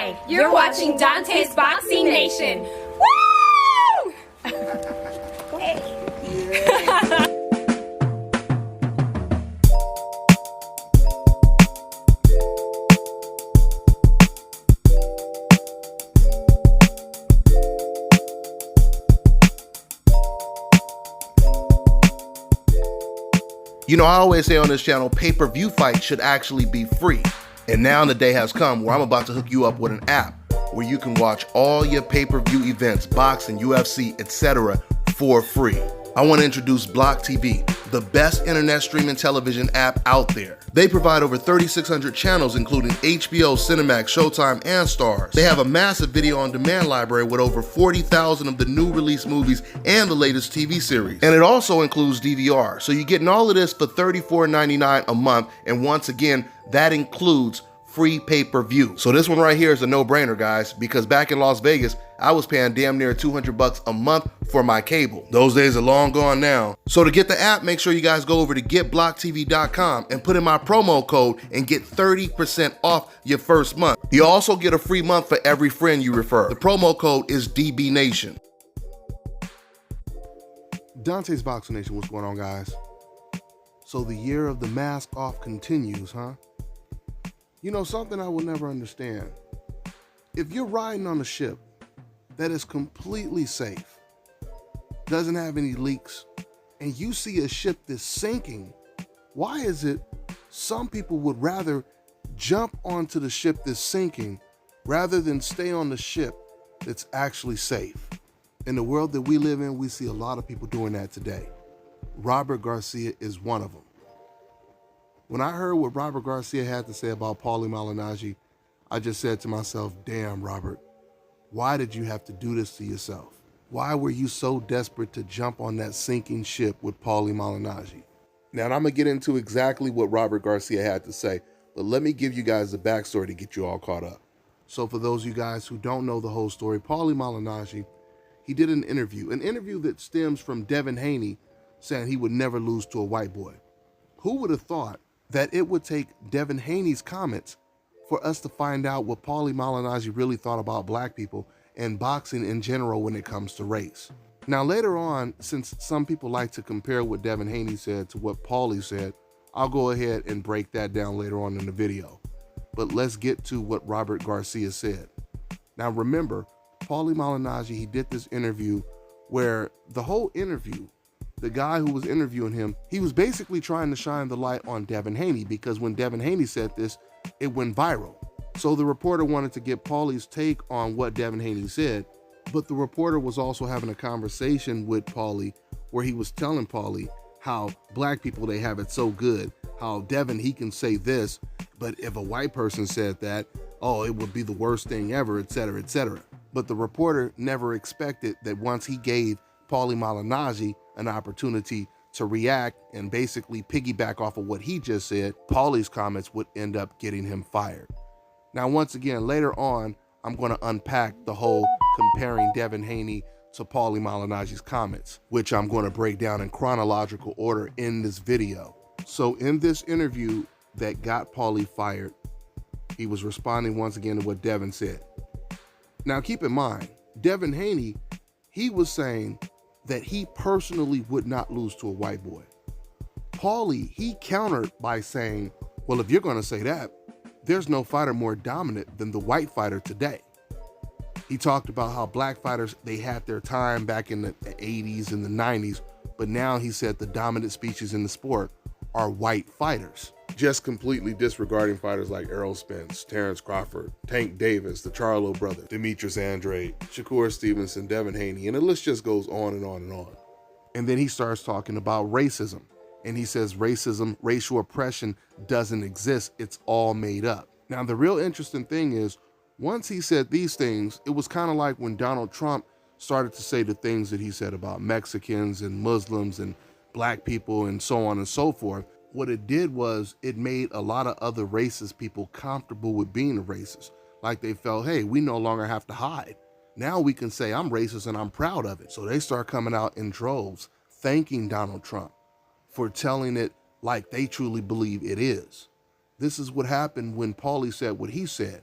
Hi, you're watching Dante's Boxing Nation. Woo! You know, I always say on this channel, pay-per-view fights should actually be free. And now the day has come where I'm about to hook you up with an app where you can watch all your pay-per-view events, boxing, UFC, etc. for free. I want to introduce Block TV, the best internet streaming television app out there. They provide over 3,600 channels, including HBO, Cinemax, Showtime, and Starz. They have a massive video on demand library with over 40,000 of the new release movies and the latest TV series. And it also includes DVR. So you're getting all of this for $34.99 a month. And once again, that includes free pay-per-view. So this one right here is a no-brainer, guys, because back in Las Vegas, I was paying damn near $200 a month for my cable. Those days are long gone now. So to get the app, make sure you guys go over to getblocktv.com and put in my promo code and get 30% off your first month. You also get a free month for every friend you refer. The promo code is DBNation. Dante's Boxing Nation, what's going on, guys? So the year of the mask off continues, huh? You know, something I will never understand. If you're riding on a ship that is completely safe, doesn't have any leaks, and you see a ship that's sinking, why is it some people would rather jump onto the ship that's sinking rather than stay on the ship that's actually safe? In the world that we live in, we see a lot of people doing that today. Robert Garcia is one of them. When I heard what Robert Garcia had to say about Paulie Malignaggi, I just said to myself, damn, Robert, why did you have to do this to yourself? Why were you so desperate to jump on that sinking ship with Paulie Malignaggi? Now, I'm going to get into exactly what Robert Garcia had to say, but let me give you guys the backstory to get you all caught up. So for those of you guys who don't know the whole story, Paulie Malignaggi, he did an interview that stems from Devin Haney saying he would never lose to a white boy. Who would have thought that it would take Devin Haney's comments for us to find out what Paulie Malignaggi really thought about black people and boxing in general when it comes to race. Now later on, since some people like to compare what Devin Haney said to what Paulie said, I'll go ahead and break that down later on in the video. But let's get to what Robert Garcia said. Now remember, Paulie Malignaggi, he did this interview where the whole interview, the guy who was interviewing him, he was basically trying to shine the light on Devin Haney, because when Devin Haney said this, it went viral. So the reporter wanted to get Paulie's take on what Devin Haney said, but the reporter was also having a conversation with Paulie where he was telling Paulie how black people, they have it so good, how Devin, he can say this, but if a white person said that, oh, it would be the worst thing ever, etc., etc. But the reporter never expected that once he gave Paulie Malignaggi an opportunity to react and basically piggyback off of what he just said, Paulie's comments would end up getting him fired. Now, once again, later on, I'm going to unpack the whole comparing Devin Haney to Paulie Malignaggi's comments, which I'm going to break down in chronological order in this video. So in this interview that got Paulie fired, he was responding once again to what Devin said. Now, keep in mind, Devin Haney, he was saying that he personally would not lose to a white boy. Paulie, he countered by saying, well, if you're going to say that, there's no fighter more dominant than the white fighter today. He talked about how black fighters, they had their time back in the 80s and the 90s, but now he said the dominant species in the sport are white fighters. Just completely disregarding fighters like Errol Spence, Terrence Crawford, Tank Davis, the Charlo brother, Demetrius Andrade, Shakur Stevenson, Devin Haney, and the list just goes on and on and on. And then he starts talking about racism. And he says racism, racial oppression doesn't exist. It's all made up. Now, the real interesting thing is, once he said these things, it was kind of like when Donald Trump started to say the things that he said about Mexicans and Muslims and black people and so on and so forth. What it did was it made a lot of other racist people comfortable with being a racist. Like they felt, hey, we no longer have to hide. Now we can say I'm racist and I'm proud of it. So they start coming out in droves, thanking Donald Trump for telling it like they truly believe it is. This is what happened when Paulie said what he said.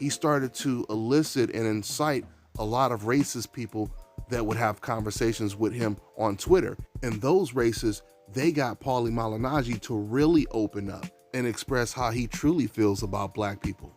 he started to elicit and incite a lot of racist people that would have conversations with him on Twitter. And those racists, they got Paulie Malignaggi to really open up and express how he truly feels about black people.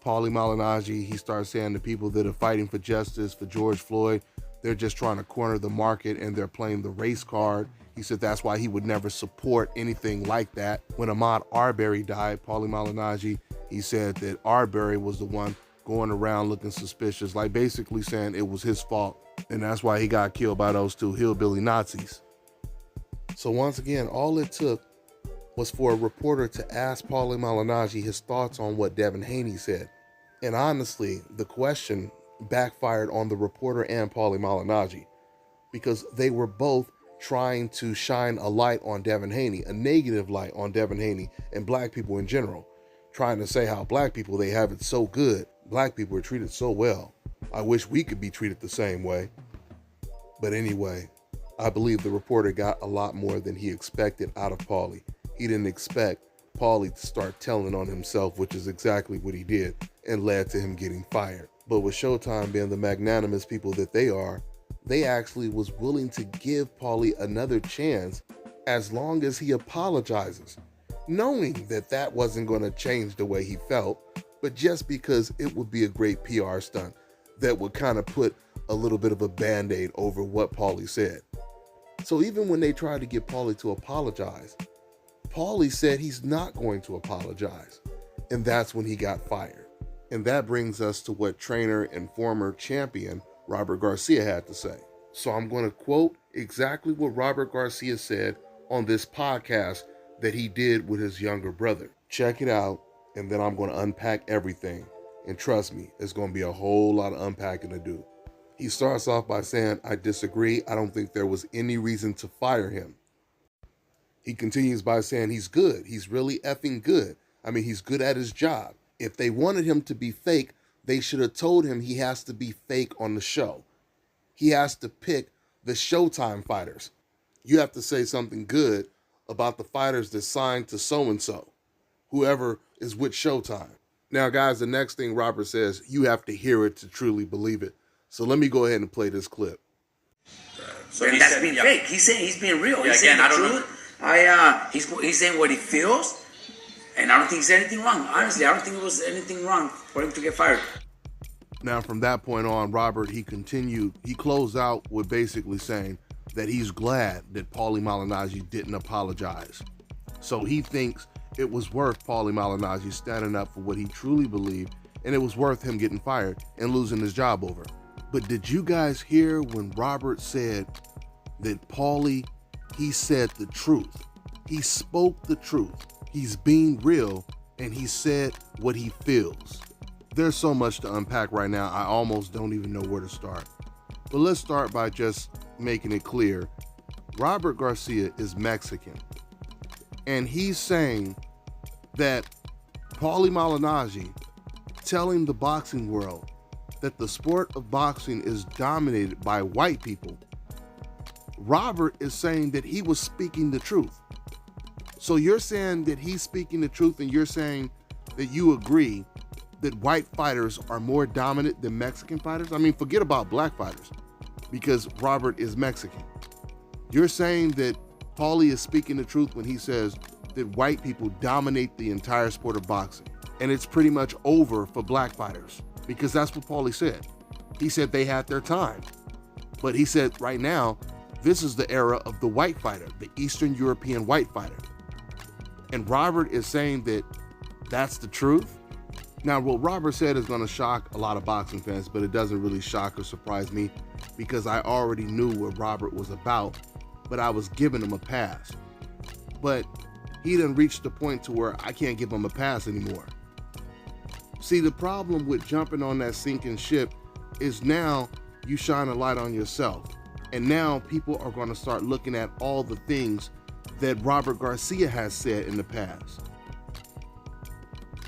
Paulie Malignaggi, he started saying the people that are fighting for justice for George Floyd, they're just trying to corner the market and they're playing the race card. He said that's why he would never support anything like that. When Ahmaud Arbery died, Paulie Malignaggi, he said that Arbery was the one going around looking suspicious, like basically saying it was his fault, and that's why he got killed by those two hillbilly Nazis. So once again, all it took was for a reporter to ask Paulie Malignaggi his thoughts on what Devin Haney said. And honestly, the question backfired on the reporter and Paulie Malignaggi, because they were both trying to shine a light on Devin Haney, a negative light on Devin Haney and black people in general, trying to say how black people, they have it so good. Black people are treated so well. I wish we could be treated the same way. But anyway, I believe the reporter got a lot more than he expected out of Paulie. He didn't expect Paulie to start telling on himself, which is exactly what he did, and led to him getting fired. But with Showtime being the magnanimous people that they are, they actually was willing to give Paulie another chance as long as he apologizes, knowing that that wasn't going to change the way he felt, but just because it would be a great PR stunt that would kind of put a little bit of a band-aid over what Paulie said. So even when they tried to get Paulie to apologize, Paulie said he's not going to apologize, and that's when he got fired. And that brings us to what trainer and former champion Robert Garcia had to say. So I'm going to quote exactly what Robert Garcia said on this podcast that he did with his younger brother. Check it out, and then I'm going to unpack everything. And trust me, it's going to be a whole lot of unpacking to do. He starts off by saying, "I disagree. I don't think there was any reason to fire him." He continues by saying he's good. He's really effing good. I mean, he's good at his job. If they wanted him to be fake, they should have told him he has to be fake on the show. He has to pick the Showtime fighters. You have to say something good about the fighters that signed to so-and-so, whoever is with Showtime. Now, guys, the next thing Robert says, you have to hear it to truly believe it. So let me go ahead and play this clip. So that's being fake. He's saying he's being real. He's saying the truth. He's saying what he feels, and I don't think he said anything wrong. Honestly, I don't think it was anything wrong for him to get fired. Now, from that point on, Robert, he closed out with basically saying that he's glad that Paulie Malignaggi didn't apologize. So he thinks it was worth Paulie Malignaggi standing up for what he truly believed, and it was worth him getting fired and losing his job over. But did you guys hear when Robert said that Paulie, he said the truth? He spoke the truth. He's being real, and he said what he feels. There's so much to unpack right now, I almost don't even know where to start. But let's start by just making it clear. Robert Garcia is Mexican, and he's saying that Paulie Malignaggi telling the boxing world that the sport of boxing is dominated by white people. Robert is saying that he was speaking the truth. So you're saying that he's speaking the truth, and you're saying that you agree that white fighters are more dominant than Mexican fighters? I mean, forget about black fighters, because Robert is Mexican. You're saying that Paulie is speaking the truth when he says that white people dominate the entire sport of boxing, and it's pretty much over for black fighters, because that's what Paulie said. He said they had their time, but he said right now, this is the era of the white fighter, the Eastern European white fighter. And Robert is saying that that's the truth. Now, what Robert said is going to shock a lot of boxing fans, but it doesn't really shock or surprise me, because I already knew what Robert was about, but I was giving him a pass. But he done reached the point to where I can't give him a pass anymore. See, the problem with jumping on that sinking ship is now you shine a light on yourself. And now people are going to start looking at all the things that Robert Garcia has said in the past.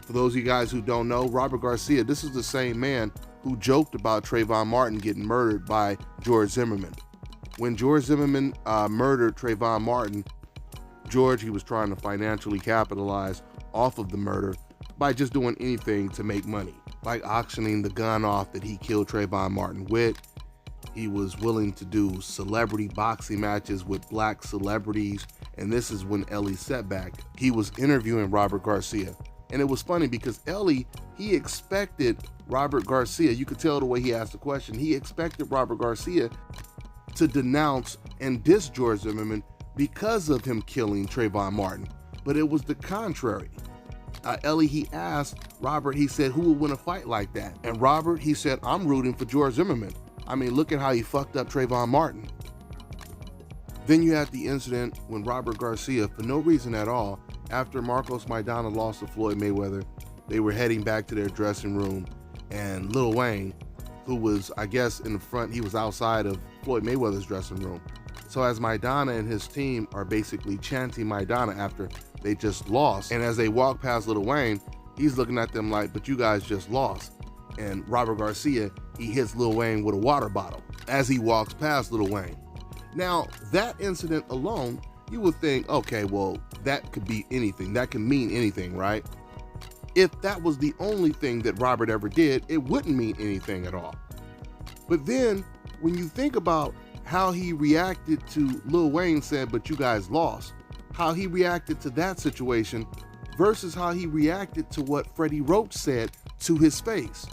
For those of you guys who don't know, Robert Garcia, this is the same man who joked about Trayvon Martin getting murdered by George Zimmerman. When George Zimmerman murdered Trayvon Martin, George, he was trying to financially capitalize off of the murder, by just doing anything to make money, like auctioning the gun off that he killed Trayvon Martin with. He was willing to do celebrity boxing matches with black celebrities, and this is when Ellie's setback. He was interviewing Robert Garcia, and it was funny because Ellie, he expected Robert Garcia, you could tell the way he asked the question, he expected Robert Garcia to denounce and diss George Zimmerman because of him killing Trayvon Martin, but it was the contrary. Ellie, he asked Robert, he said, who would win a fight like that? And Robert, he said, I'm rooting for George Zimmerman. I mean, look at how he fucked up Trayvon Martin. Then you had the incident when Robert Garcia, for no reason at all, after Marcos Maidana lost to Floyd Mayweather, they were heading back to their dressing room, and Lil Wayne, who was, I guess, in the front, he was outside of Floyd Mayweather's dressing room. So as Maidana and his team are basically chanting Maidana after they just lost, and as they walk past Lil Wayne, he's looking at them like, but you guys just lost. And Robert Garcia, he hits Lil Wayne with a water bottle as he walks past Lil Wayne. Now, that incident alone, you would think, okay, well, that could be anything. That can mean anything, right? If that was the only thing that Robert ever did, it wouldn't mean anything at all. But then, when you think about how he reacted to Lil Wayne said, but you guys lost, how he reacted to that situation versus how he reacted to what Freddie Roach said to his face.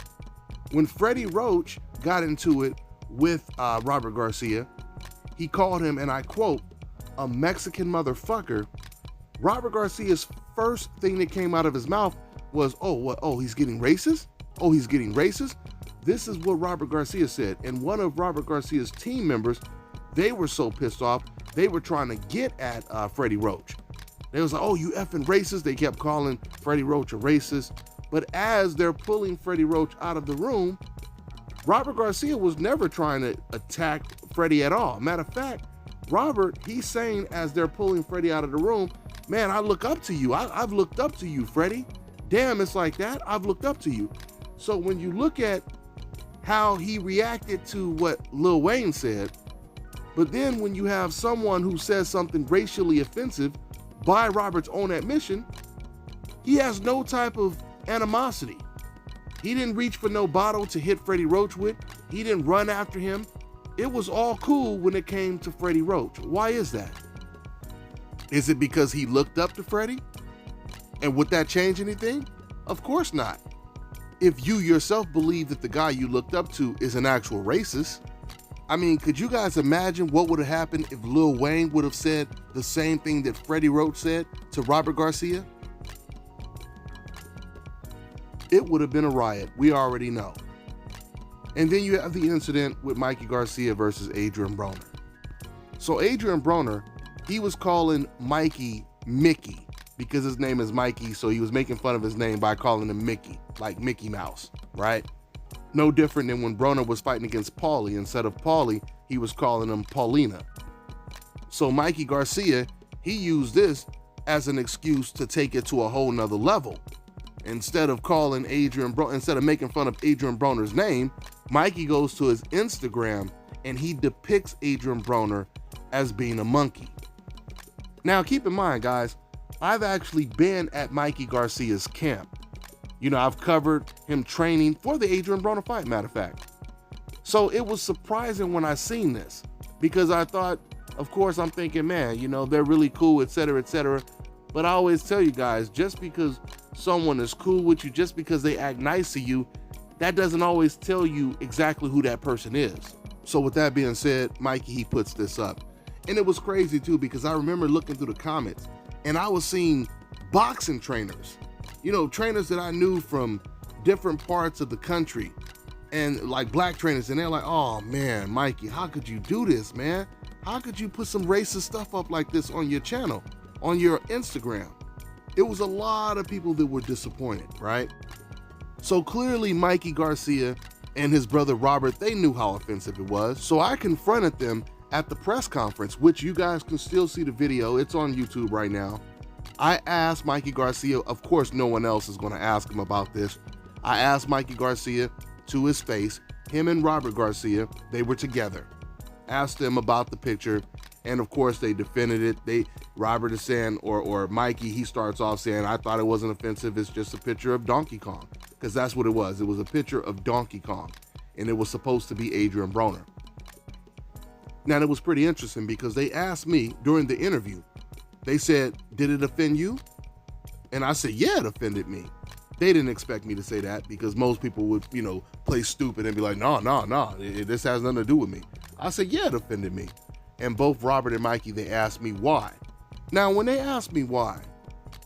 When Freddie Roach got into it with Robert Garcia, he called him, and I quote, a Mexican motherfucker. Robert Garcia's first thing that came out of his mouth was, oh, what? Oh, he's getting racist? Oh, he's getting racist? This is what Robert Garcia said. And one of Robert Garcia's team members, they were so pissed off, they were trying to get at Freddie Roach. They was like, oh, you effing racist. They kept calling Freddie Roach a racist. But as they're pulling Freddie Roach out of the room, Robert Garcia was never trying to attack Freddie at all. Matter of fact, Robert, he's saying as they're pulling Freddie out of the room, man, I look up to you. I've looked up to you, Freddie. Damn, it's like that. I've looked up to you. So when you look at how he reacted to what Lil Wayne said, but then when you have someone who says something racially offensive by Robert's own admission, he has no type of animosity. He didn't reach for no bottle to hit Freddie Roach with. He didn't run after him. It was all cool when it came to Freddie Roach. Why is that? Is it because he looked up to Freddie? And would that change anything? Of course not. If you yourself believe that the guy you looked up to is an actual racist, I mean, could you guys imagine what would have happened if Lil Wayne would have said the same thing that Freddie Roach said to Robert Garcia? It would have been a riot. We already know. And then you have the incident with Mikey Garcia versus Adrian Broner. So Adrian Broner, he was calling Mikey Mickey because his name is Mikey, so he was making fun of his name by calling him Mickey, like Mickey Mouse, right? No different than when Broner was fighting against Paulie. Instead of Paulie, he was calling him Paulina. So Mikey Garcia, he used this as an excuse to take it to a whole nother level. Instead of calling instead of making fun of Adrian Broner's name, Mikey goes to his Instagram and he depicts Adrian Broner as being a monkey. Now, keep in mind, guys, I've actually been at Mikey Garcia's camp. You know, I've covered him training for the Adrian Broner fight, matter of fact. So it was surprising when I seen this because I thought, of course, I'm thinking, man, you know, they're really cool, etc., etc. But I always tell you guys, just because someone is cool with you, just because they act nice to you, that doesn't always tell you exactly who that person is. So with that being said, Mikey, he puts this up. And it was crazy too, because I remember looking through the comments and I was seeing boxing trainers, you know, trainers that I knew from different parts of the country and like black trainers. And they're like, oh man, Mikey, how could you do this, man? How could you put some racist stuff up like this on your channel, on your Instagram? It was a lot of people that were disappointed, right? So clearly Mikey Garcia and his brother Robert, they knew how offensive it was. So I confronted them at the press conference, which you guys can still see the video. It's on YouTube right now. I asked Mikey Garcia, of course no one else is gonna ask him about this. I asked Mikey Garcia to his face, him and Robert Garcia, they were together. Asked them about the picture, And of course they defended it. Robert is saying, or Mikey, he starts off saying, I thought it wasn't offensive. It's just a picture of Donkey Kong. Because that's what it was. It was a picture of Donkey Kong. And it was supposed to be Adrian Broner. Now, it was pretty interesting because they asked me during the interview, they said, did it offend you? And I said, yeah, it offended me. They didn't expect me to say that because most people would, play stupid and be like, no, this has nothing to do with me. I said, yeah, it offended me. And both Robert and Mikey, they asked me why. Now, when they asked me why,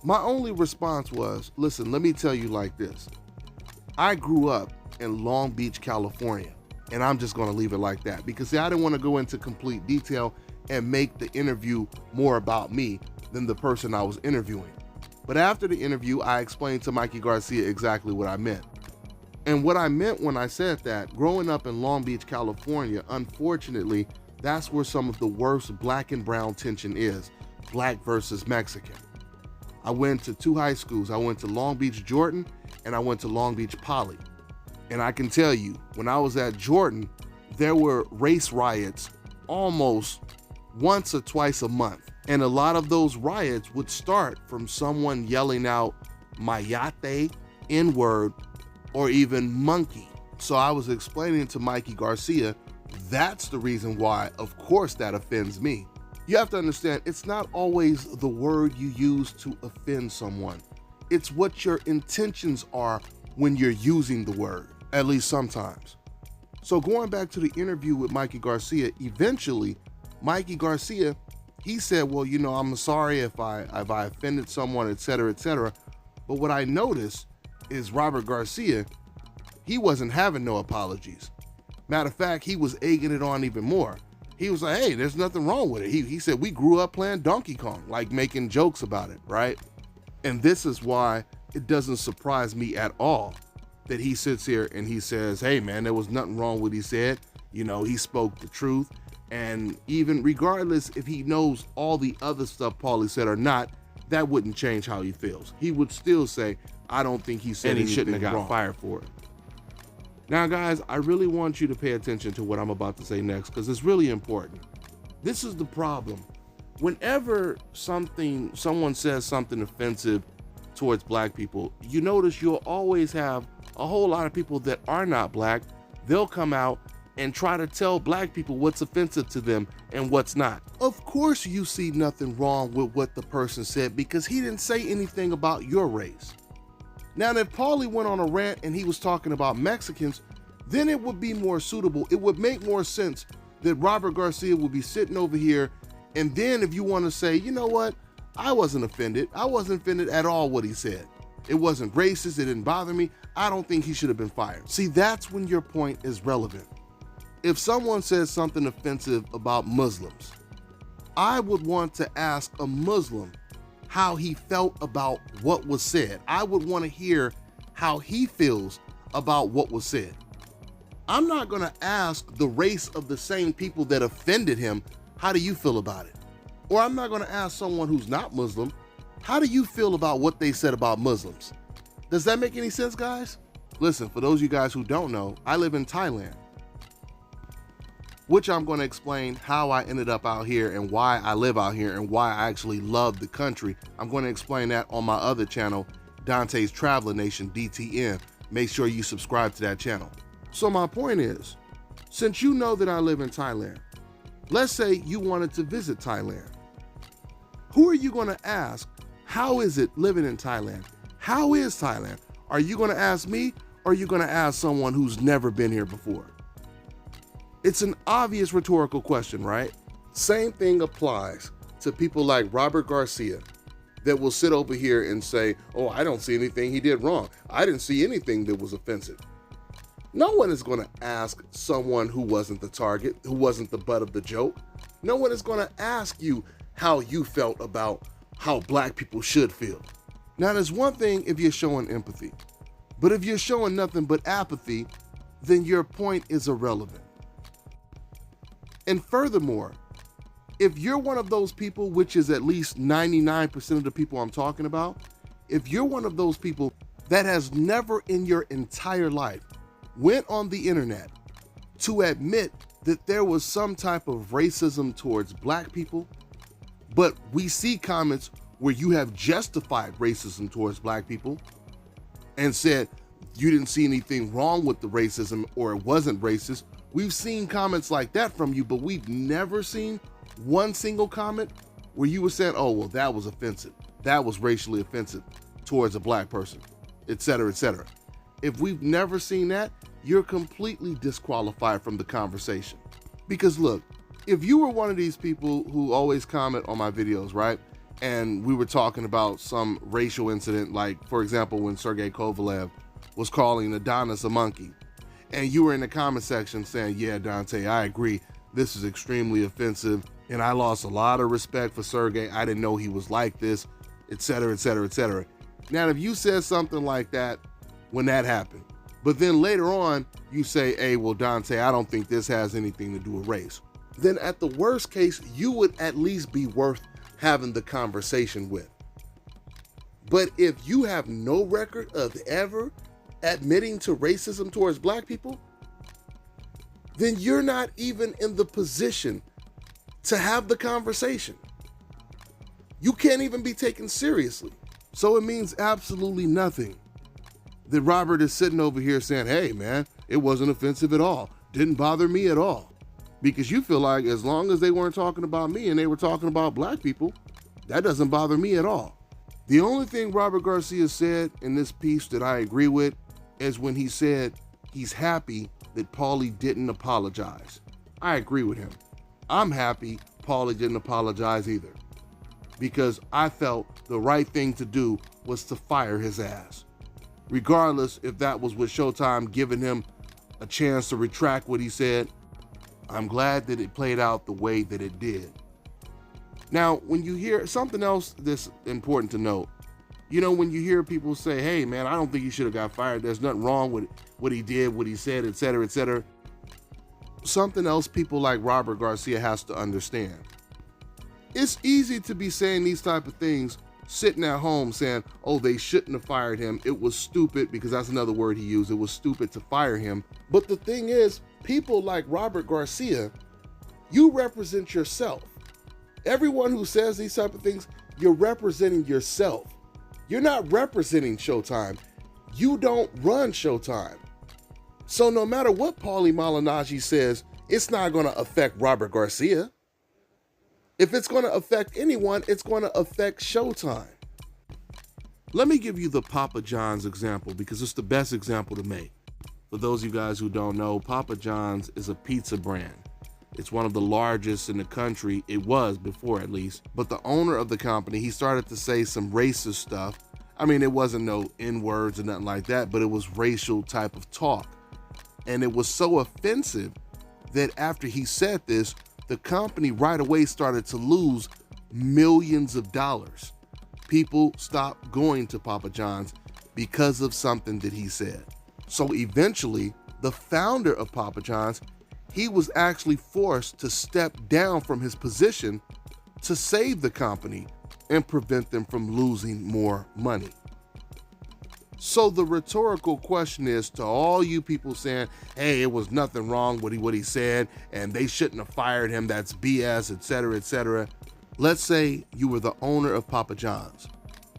my only response was, listen, let me tell you like this. I grew up in Long Beach, California, and I'm just gonna leave it like that because see, I didn't want to go into complete detail and make the interview more about me than the person I was interviewing. But after the interview, I explained to Mikey Garcia exactly what I meant. And what I meant when I said that, growing up in Long Beach, California, unfortunately, that's where some of the worst black and brown tension is, black versus Mexican. I went to 2 high schools. I went to Long Beach Jordan and I went to Long Beach Paulie. And I can tell you, when I was at Jordan, there were race riots almost once or twice a month. And a lot of those riots would start from someone yelling out mayate, N-word, or even monkey. So I was explaining to Mikey Garcia, that's the reason why, of course, that offends me. You have to understand, it's not always the word you use to offend someone. It's what your intentions are when you're using the word, at least sometimes. So going back to the interview with Mikey Garcia, eventually, Mikey Garcia, he said, well, I'm sorry if I offended someone, et cetera, But what I noticed is Robert Garcia, he wasn't having no apologies. Matter of fact, he was egging it on even more. He was like, hey, there's nothing wrong with it. He said, we grew up playing Donkey Kong, like making jokes about it, right? And this is why it doesn't surprise me at all that he sits here and he says, hey man, there was nothing wrong with what he said. He spoke the truth. And even regardless if he knows all the other stuff Paulie said or not, that wouldn't change how he feels. He would still say, I don't think he said anything wrong. And he shouldn't have got fired for it. Now, guys, I really want you to pay attention to what I'm about to say next because it's really important. This is the problem. Whenever someone says something offensive towards black people, you notice you'll always have a whole lot of people that are not black. They'll come out and try to tell black people what's offensive to them and what's not. Of course you see nothing wrong with what the person said because he didn't say anything about your race. Now, if Paulie went on a rant and he was talking about Mexicans, then it would be more suitable. It would make more sense that Robert Garcia would be sitting over here, and then if you want to say, you know what, I wasn't offended. I wasn't offended at all what he said. It wasn't racist. It didn't bother me. I don't think he should have been fired. See, that's when your point is relevant. If someone says something offensive about Muslims, I would want to ask a Muslim how he felt about what was said. I would want to hear how he feels about what was said. I'm not going to ask the race of the same people that offended him, how do you feel about it? Or I'm not going to ask someone who's not Muslim, how do you feel about what they said about Muslims? Does that make any sense, guys? Listen, for those of you guys who don't know, I live in Thailand, which I'm going to explain how I ended up out here and why I live out here and why I actually love the country. I'm going to explain that on my other channel, Dante's Traveler Nation, DTN. Make sure you subscribe to that channel. So my point is, since you know that I live in Thailand, let's say you wanted to visit Thailand. Who are you going to ask, how is it living in Thailand? How is Thailand? Are you going to ask me or are you going to ask someone who's never been here before? It's an obvious rhetorical question, right? Same thing applies to people like Robert Garcia that will sit over here and say, oh, I don't see anything he did wrong. I didn't see anything that was offensive. No one is going to ask someone who wasn't the target, who wasn't the butt of the joke. No one is going to ask you how you felt about how black people should feel. Now, there's one thing if you're showing empathy, but if you're showing nothing but apathy, then your point is irrelevant. And furthermore, if you're one of those people, which is at least 99% of the people I'm talking about, if you're one of those people that has never in your entire life went on the internet to admit that there was some type of racism towards black people, but we see comments where you have justified racism towards black people and said you didn't see anything wrong with the racism or it wasn't racist. We've seen comments like that from you, but we've never seen one single comment where you were saying, oh, well, that was offensive. That was racially offensive towards a black person, et cetera, et cetera. If we've never seen that, you're completely disqualified from the conversation. Because look, if you were one of these people who always comment on my videos, right? And we were talking about some racial incident, like, for example, when Sergey Kovalev was calling Adonis a monkey, and you were in the comment section saying, yeah, Dante, I agree. This is extremely offensive, and I lost a lot of respect for Sergey. I didn't know he was like this, et cetera, et cetera, et cetera. Now, if you said something like that when that happened, but then later on you say, hey, well, Dante, I don't think this has anything to do with race, then at the worst case, you would at least be worth having the conversation with. But if you have no record of ever admitting to racism towards black people, then you're not even in the position to have the conversation. You can't even be taken seriously. So it means absolutely nothing that Robert is sitting over here saying, hey man, it wasn't offensive at all. Didn't bother me at all. Because you feel like as long as they weren't talking about me and they were talking about black people, that doesn't bother me at all. The only thing Robert Garcia said in this piece that I agree with is when he said he's happy that Paulie didn't apologize. I agree with him. I'm happy Paulie didn't apologize either, because I felt the right thing to do was to fire his ass. Regardless if that was with Showtime giving him a chance to retract what he said, I'm glad that it played out the way that it did. Now, when you hear something else that's important to note, you know, when you hear people say, hey man, I don't think he should have got fired. There's nothing wrong with what he did, what he said, et cetera, et cetera. Something else people like Robert Garcia has to understand. It's easy to be saying these type of things, sitting at home saying, oh, they shouldn't have fired him. It was stupid, because that's another word he used. It was stupid to fire him. But the thing is, people like Robert Garcia, you represent yourself. Everyone who says these type of things, you're representing yourself. You're not representing Showtime. You don't run Showtime. So no matter what Paulie Malignaggi says, it's not going to affect Robert Garcia. If it's going to affect anyone, it's going to affect Showtime. Let me give you the Papa John's example, because it's the best example to make. For those of you guys who don't know, Papa John's is a pizza brand. It's one of the largest in the country. It was before, at least. But the owner of the company, he started to say some racist stuff. I mean, it wasn't no N-words or nothing like that, but it was racial type of talk. And it was so offensive that after he said this, the company right away started to lose millions of dollars. People stopped going to Papa John's because of something that he said. So eventually, the founder of Papa John's, he was actually forced to step down from his position to save the company and prevent them from losing more money. So the rhetorical question is to all you people saying, hey, it was nothing wrong with what he said and they shouldn't have fired him, that's BS, et cetera, et cetera. Let's say you were the owner of Papa John's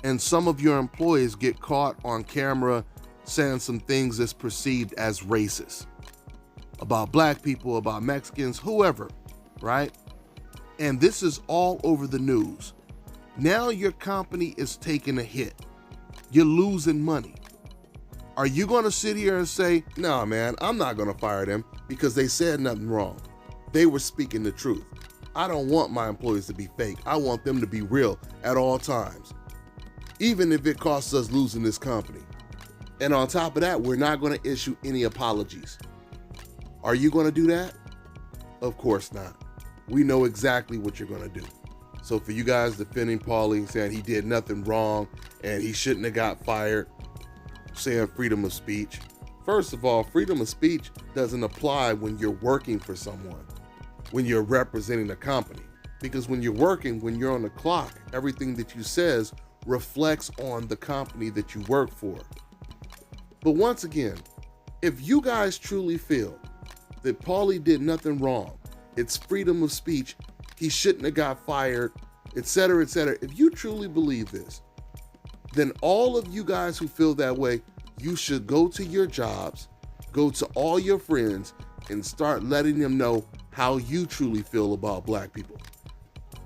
and some of your employees get caught on camera saying some things that's perceived as racist about black people, about Mexicans, whoever, right? And this is all over the news. Now your company is taking a hit. You're losing money. Are you going to sit here and say, no, man, I'm not going to fire them because they said nothing wrong. They were speaking the truth. I don't want my employees to be fake. I want them to be real at all times, even if it costs us losing this company. And on top of that, we're not going to issue any apologies. Are you going to do that? Of course not. We know exactly what you're going to do. So for you guys defending Paulie, saying he did nothing wrong and he shouldn't have got fired, saying freedom of speech. First of all, freedom of speech doesn't apply when you're working for someone, when you're representing a company. Because when you're working, when you're on the clock, everything that you says reflects on the company that you work for. But once again, if you guys truly feel that Paulie did nothing wrong. It's freedom of speech. He shouldn't have got fired, etc., etc. If you truly believe this, then all of you guys who feel that way, you should go to your jobs, go to all your friends, and start letting them know how you truly feel about black people.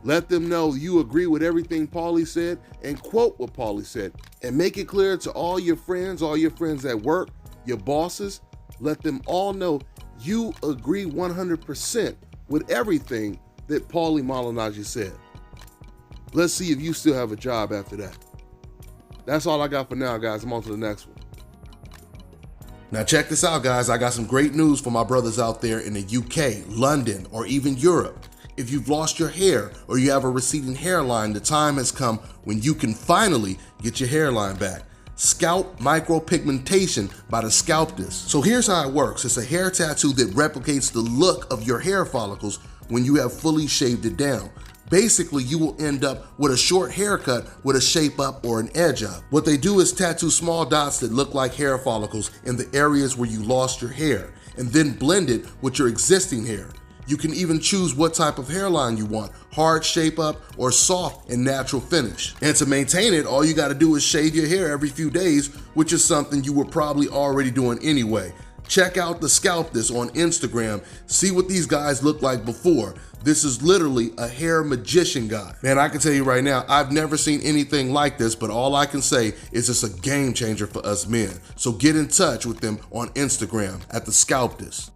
Let them know you agree with everything Paulie said and quote what Paulie said. And make it clear to all your friends at work, your bosses, let them all know you agree 100% with everything that Paulie Malignaggi said. Let's see if you still have a job after that. That's all I got for now, guys. I'm on to the next one. Now check this out, guys. I got some great news for my brothers out there in the UK, London, or even Europe. If you've lost your hair or you have a receding hairline, the time has come when you can finally get your hairline back. Scalp micropigmentation by the Scalpdist. So here's how it works. It's a hair tattoo that replicates the look of your hair follicles when you have fully shaved it down. Basically, you will end up with a short haircut with a shape up or an edge up. What they do is tattoo small dots that look like hair follicles in the areas where you lost your hair, and then blend it with your existing hair. You can even choose what type of hairline you want, hard shape up or soft and natural finish. And to maintain it, all you gotta do is shave your hair every few days, which is something you were probably already doing anyway. Check out the Scalpdist on Instagram, see what these guys look like before. This is literally a hair magician guy. Man, I can tell you right now, I've never seen anything like this, but all I can say is it's a game changer for us men. So get in touch with them on Instagram at the Scalpdist.